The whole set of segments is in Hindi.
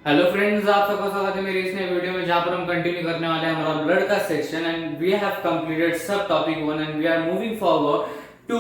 हेलो फ्रेंड्स, आप सबका स्वागत है मेरी इस नए वीडियो में, जहां पर हम कंटिन्यू करने वाले हैं हमारा ब्लड का section and we have completed subtopic 1 and we are moving forward to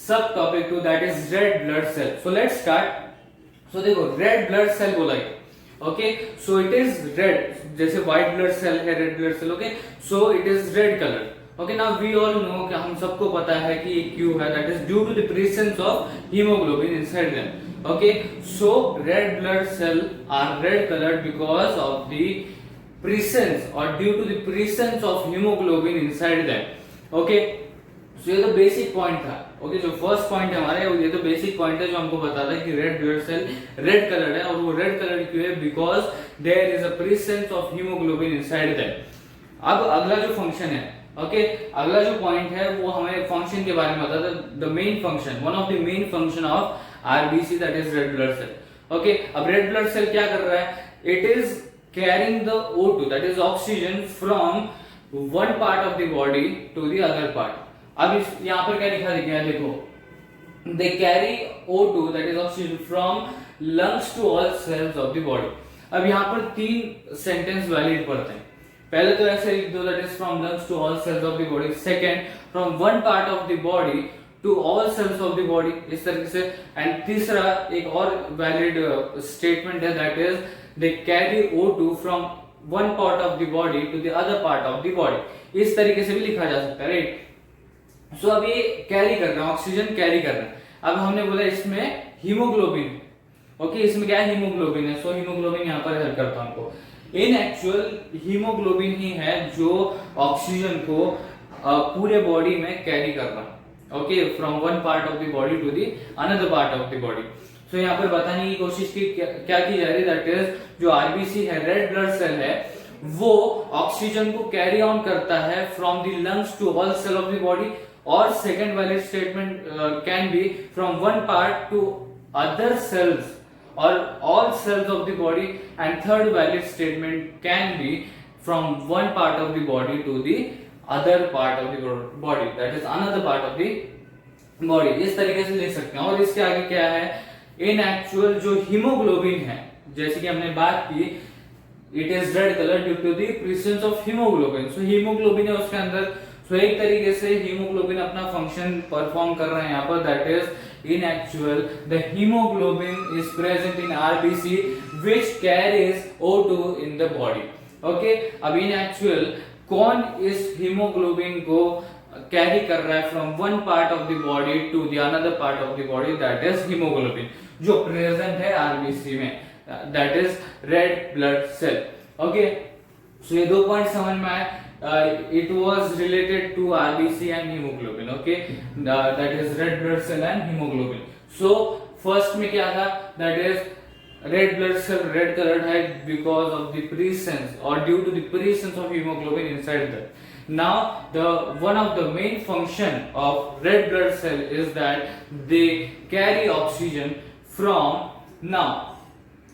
subtopic 2 that is red blood cell. So let's start. So देखो, रेड ब्लड सेल बोला है, okay. So it is red, जैसे व्हाइट ब्लड सेल है, red blood cell, okay. So it is red colour, okay. Now we all know कि हम सबको पता है कि ये क्यों है, that is due to the presence of haemoglobin inside them, okay. So red blood cell are red colored because of the presence or due to the presence of hemoglobin inside them, okay. So ये तो बेसिक पॉइंट था, ओके। जो फर्स्ट पॉइंट है हमारे, ये तो बेसिक पॉइंट है जो हमको बताता है कि red blood cell red coloured है, और वो रेड कलर्ड क्यों है? Because there is a presence of haemoglobin inside them. अब अगला जो फंक्शन है, ओके, अगला जो पॉइंट है वो हमें फंक्शन के बारे में बताता है। The main function, one of the main function of RBC, that is red blood cell, okay. अब red blood cell क्या कर रहा है? It is carrying the O2, that is oxygen, from one part of the body to the other part. अब इस यहाँ पर क्या लिखा गया है? देखो, they carry O2, that is oxygen, from lungs to all cells of the body. अब यहाँ पर तीन सेंटेंस वैलिड पढ़ते हैं। पहले तो ऐसे लिख दो, that is from lungs to all cells of the body. Second, from one part of the body to all cells of the body, इस तरीके से। एंड तीसरा एक और वैलिड स्टेटमेंट है, that is they carry O2 from one part of the body to the other part of the body. इस तरीके से भी लिखा जा सकता है, राइट। सो अब ये कैरी कर रहा है, ऑक्सीजन कैरी कर रहा है। अब हमने बोला इसमें हीमोग्लोबिन, ओके, इसमें क्या है? हीमोग्लोबिन है। सो हीमोग्लोबिन यहाँ पर हेल्प करता है हमको। इन एक्चुअल हीमोग्लोबिन ही है जो ऑक्सीजन को पूरे बॉडी में कैरी कर रहा है, okay, from one part of the body to the another part of the body. So यहाँ पर बताने की कोशिश की क्या की जा रही है, दैट इज जो आरबीसी है, रेड ब्लड सेल है, वो ऑक्सीजन को कैरी ऑन करता है from the lungs to all cell of the body, और second valid statement can be from one part to other cells और all cells of the body, and third valid statement can be from one part of the body to the other part of the body, that is another part of the body। इस तरीके से लिख सकते हैं। और इसके आगे क्या है? इन एक्चुअल जो हीमोग्लोबिन है, जैसे कि हमने बात की, it is red colour due to the presence of haemoglobin. So haemoglobin है उसके अंदर। सो एक तरीके से हीमोग्लोबिन अपना फंक्शन परफॉर्म कर रहे हैं यहाँ पर, that is in actual the haemoglobin is present in RBC which carries O2 in the body, okay. अब इन एक्चुअल कौन इस हीमोग्लोबिन को कैरी कर रहा है from one part of the body to the another part of the body, that is haemoglobin, जो प्रेजेंट है आरबीसी में, that is red blood cell, okay. So ये दो पॉइंट समझ में आए। It was related to RBC and haemoglobin, okay, that is red blood cell and haemoglobin. So first में क्या था? That is red blood cell red colored है because of the presence or due to the presence of hemoglobin inside them. Now the one of the main function of red blood cell is that they carry oxygen from, now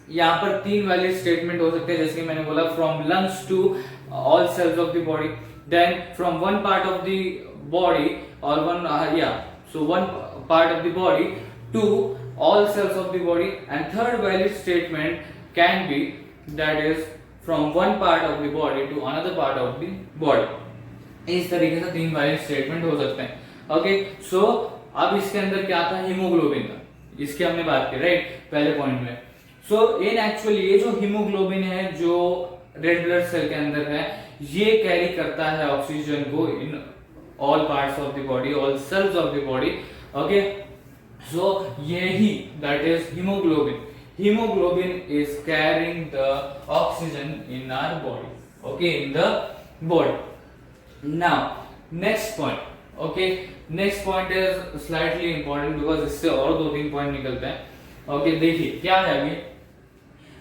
यहाँ पर तीन वैलिड स्टेटमेंट हो सकते हैं, जैसे कि मैंने बोला, from lungs to all cells of the body, then from one part of the body और one part of the body to all cells of the body, and third valid statement can be that is from one part of the body to another part of the body। इस तरीके से तीन वैलिड स्टेटमेंट हो सकते हैं, ओके। सो अब इसके अंदर क्या था? हीमोग्लोबिन का, इसकी हमने बात की, राइट, पहले पॉइंट में। सो इन एक्चुअल ये जो हीमोग्लोबिन है जो रेड ब्लड सेल के अंदर है, ये कैरी करता है ऑक्सीजन को in all parts of the body, all cells of the body, okay. So यही, that is hemoglobin. Hemoglobin is carrying the oxygen in our body, okay, in the body. Now next point, okay, next point is slightly important because इससे और दो तीन पॉइंट निकलते हैं, okay। देखिए क्या है अभी,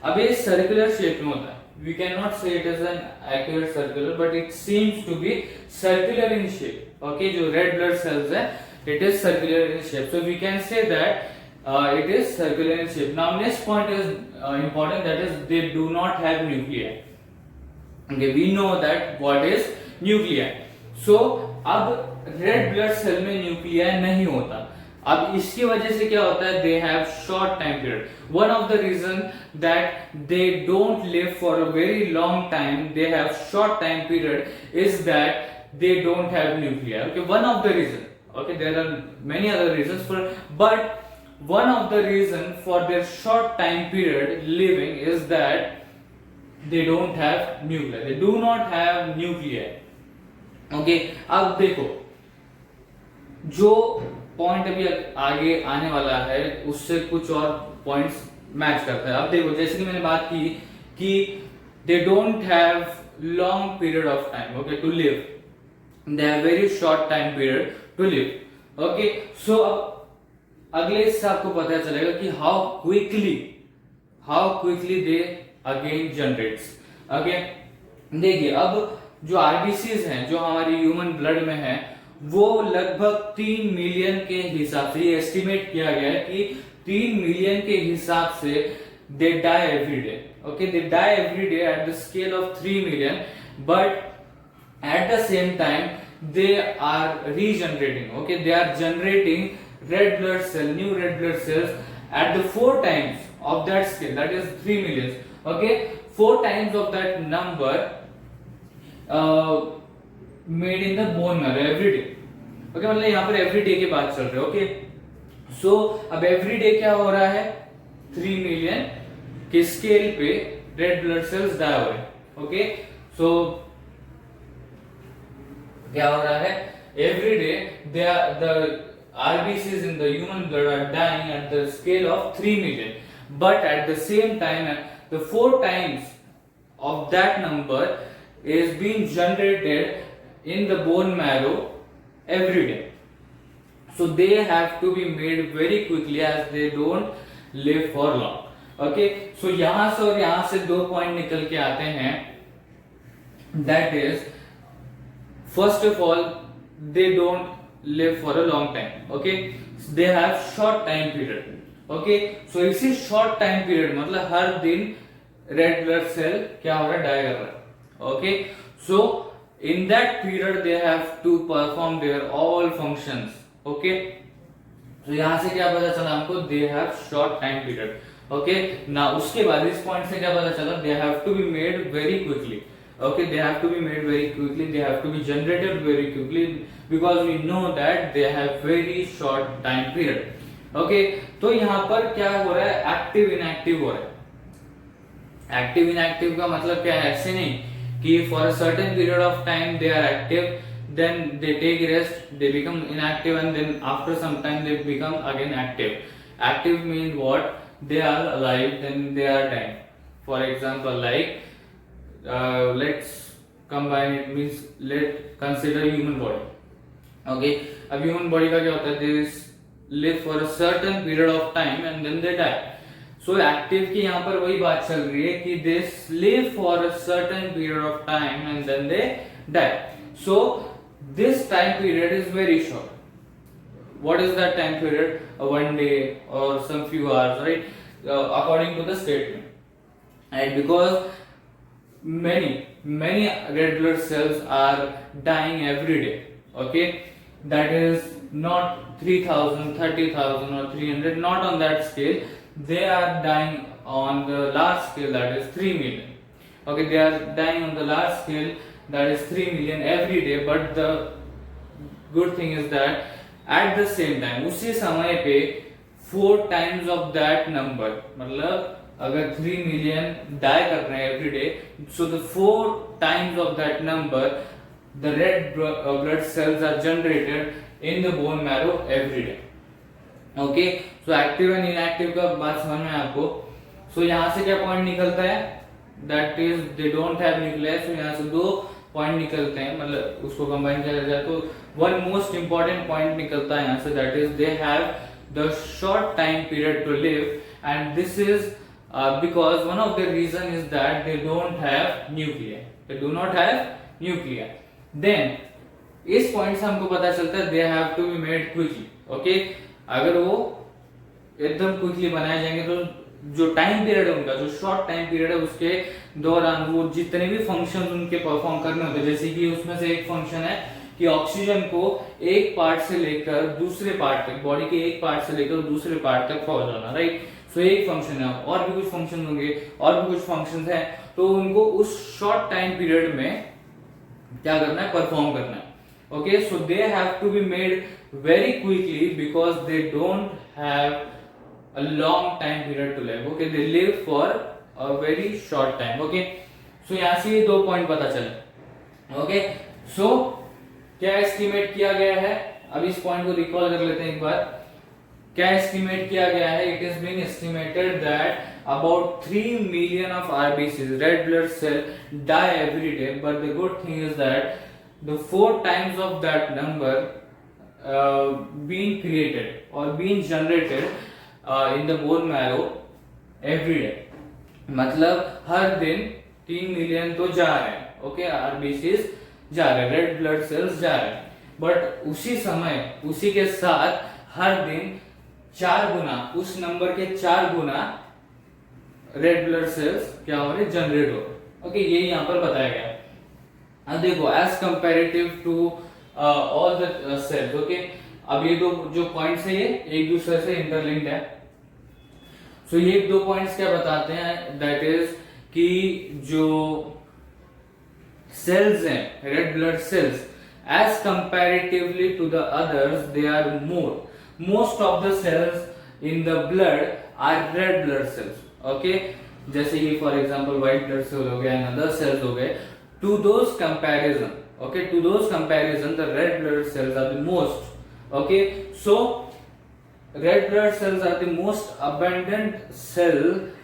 अब ये सर्कुलर शेप में होता है। We cannot say it is an accurate circular, but it seems to be circular in shape, okay। जो red blood cells है, it is circular in shape, so we can say that it is circular in shape। Now next point is important, that is they do not have nuclei, okay। We know that what is nuclei। So अब red blood cell में nuclei नहीं होता, अब इसकी वजह से क्या होता है, they have short time period. One of the reason that they don't live for a very long time, they have short time period is that they don't have nuclei. Okay, one of the reason. Okay, there are many other reasons for, but one of the reason for their short time period living is that they don't have nuclei. They do not have nuclei. Okay, अब देखो जो पॉइंट अभी आगे आने वाला है उससे कुछ और पॉइंट्स मैच करता है. अब देखो जैसे कि मैंने बात की कि they don't have long period of time, okay, to live. They have very short time period to live. Okay, so अब अगले इससे आपको पता चलेगा कि how quickly they again generates. Okay, देखिए अब जो आरबीसीज हैं जो हमारी ह्यूमन ब्लड में है वो लगभग 3 मिलियन के हिसाब से ये एस्टिमेट किया गया है कि 3 मिलियन के हिसाब से they die every day. Okay, they die every day at the scale of 3 million, but at the same time they are regenerating. Okay, they are generating red blood cell, new red blood cells at the 4 times of that scale, that is 3 million. Okay, 4 times of that number made in the bone marrow every day. Okay, मतलब यहाँ पर every day की बात चल रही है. Okay, so अब every day क्या हो रहा है, 3 million के स्केल पे red blood cells die हो रहे हैं. Okay, so क्या हो रहा है, every day the RBCs in the human blood are dying at the scale of 3 million, but at the same time the 4 times of that number is being generated in the bone marrow every day. So they have to be made very quickly as they don't live for long. Okay, so यहां से और यहां से 2 पॉइंट निकल के आते हैं. That is, first of all, they don't live for a long time. Okay, they have short time period. Okay, so इसी short time period मतलब हर दिन red blood cell क्या हो रहा है, die कर रहा है. Okay, so in that period they have to perform their all functions. Okay, so यहाँ से क्या पता चला हमको, they have short time period. Okay, now उसके बाद इस पॉइंट से क्या पता चला, they have to be made very quickly. Okay, they have to be made very quickly, they have to be generated very quickly because we know that they have very short time period. Okay, तो यहाँ पर क्या हो रहा है, एक्टिव इनएक्टिव हो रहा है. एक्टिव इनएक्टिव का मतलब क्या है, ऐसे नहीं कि for a certain period of time they are active, then they take rest, they become inactive, and then after some time they become again active. Active means what, they are alive then they are dying. For example, like let's combine it, means let consider human body. Okay, अब human body का क्या होता है, they live for a certain period of time and then they die. So active की यहाँ पर वही बात चल रही है कि they live for a certain period of time and then they die. So this time period is very short. What is that time period? 1 day or some few hours, right? According to the statement. And because many red blood cells are dying every day. Okay, that is not 3000, 30,000 or 300, not on that scale. They are dying on the large scale, that is 3 million. Okay, they are dying on the large scale, that is 3 million every day. But the good thing is that at the same time उसी समय पे 4 times of that number, मतलब अगर 3 million die कर रहे हैं every day, so the 4 times of that number the red blood cells are generated in the bone marrow every day. Okay, so active and inactive का बात समझ में आपको. So यहाँ से क्या पॉइंट निकलता है, that is they don't have nuclei. so यहाँ से 2 पॉइंट निकलते हैं, मतलब उसको कंबाइन किया जाए तो वन मोस्ट इंपॉर्टेंट पॉइंट निकलता है यहाँ से, that is they have the short time period to live, and this is because one of the reason is that they don't have nuclei. They do not have nuclei. Then इस पॉइंट से हमको पता चलता है they have to be made quickly. Okay, अगर वो एकदम क्विकली बनाए जाएंगे तो जो टाइम पीरियड है उनका, जो शॉर्ट टाइम पीरियड है उसके दौरान वो जितने भी फंक्शन उनके परफॉर्म करने होते हैं, जैसे कि उसमें से एक फंक्शन है कि ऑक्सीजन को एक पार्ट से लेकर दूसरे पार्ट तक, बॉडी के एक पार्ट से लेकर दूसरे पार्ट तक पहुंचाना, राइट। सो एक फंक्शन है, और भी कुछ फंक्शन होंगे, और भी कुछ फंक्शंस हैं, तो उनको उस शॉर्ट टाइम पीरियड में क्या करना है, परफॉर्म करना है। Okay, so they have to be made very quickly because they don't have a long time period to live. Okay, they live for a very short time. Okay, so यहां से ये 2 पॉइंट पता चले। ओके, सो क्या एस्टिमेट किया गया है, अब इस पॉइंट को रिकॉल कर लेते हैं एक बार। क्या एस्टिमेट किया गया है, it is been estimated that about 3 million of RBCs, red blood cell, die every day, but the good thing is that the 4 times of that number being created or being generated in the bone marrow every day। मतलब हर दिन 3 मिलियन तो जा रहे हैं, ओके, RBCs जा रहे हैं, रेड ब्लड सेल्स जा रहे हैं, बट उसी समय उसी के साथ हर दिन 4 गुना, उस नंबर के 4 गुना रेड ब्लड सेल्स क्या हो रहे, जनरेट हो रहे। ओके, ये यहाँ पर बताया गया है। अब देखो, as comparative to all the cells. Okay, अब ये 2 जो पॉइंट्स है ये एक दूसरे से इंटरलिंक्ड है। सो ये 2 पॉइंट्स क्या बताते हैं, दैट इज कि जो सेल्स हैं, red blood cells, as comparatively to the others, they are most of the cells in the blood are red blood cells. Okay, जैसे ये for example white blood cell हो गया एंड अदर सेल्स हो गए, to those comparison, okay, to those comparison the red blood cells are the most. Okay, so red blood cells are the most abundant cell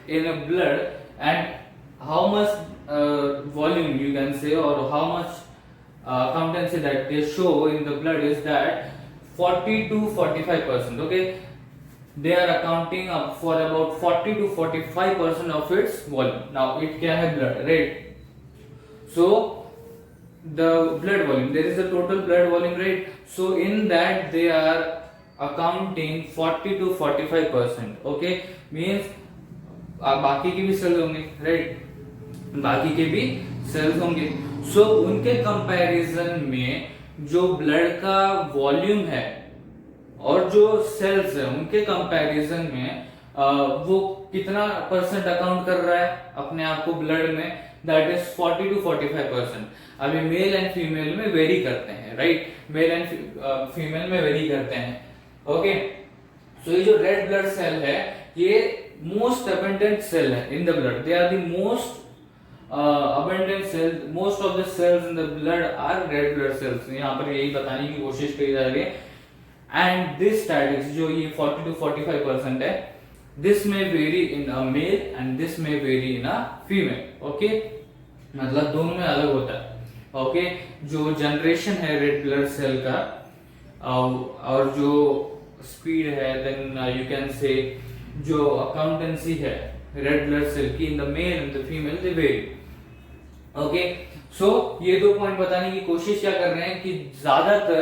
in a blood, and how much volume you can say, or how much accountancy that they show in the blood is that 40 to 45%. Okay, they are accounting up for about 40 to 45% of its volume. Now it क्या है, blood, right? So the blood volume, there is a total blood volume, right? So in that they are accounting 40 to 45%. Okay, means बाकी के भी सेल्स होंगे, राइट, बाकी के भी सेल्स होंगे। सो उनके कंपैरिजन में जो ब्लड का वॉल्यूम है और जो सेल्स है उनके कंपैरिजन में वो कितना परसेंट अकाउंट कर रहा है अपने आप को ब्लड में, दैट इज 40 टू 45%। अभी मेल एंड फीमेल में वेरी करते हैं, राइट, मेल एंड फीमेल में वेरी करते हैं। ओके, सो ये जो रेड ब्लड सेल है ये मोस्ट अबंडेंट सेल है in the blood, they are the most abundant cell, most of the cells in the blood are red blood cells। यहाँ पर यही बताने की कोशिश करी जा रही है। एंड दिस स्टैटिक्स जो ये 40 to 45% है, this may vary in a male and this may vary in a female. Okay, मतलब दोनों में अलग होता है। ओके, जो जनरेशन है रेड ब्लड सेल का और जो स्पीड है, देन यू कैन से जो अकाउंटेंसी है रेड ब्लड सेल की in the male and the female, they vary. Okay, so ये 2 पॉइंट बताने की कोशिश क्या कर रहे हैं कि ज्यादातर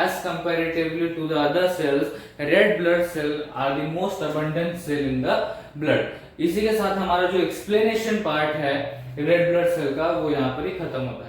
as comparatively to the other cells, red blood cell are the most abundant cell in the blood. इसी के साथ हमारा जो एक्सप्लेनेशन पार्ट है रेड ब्लड सेल का वो यहाँ पर ही खत्म होता है।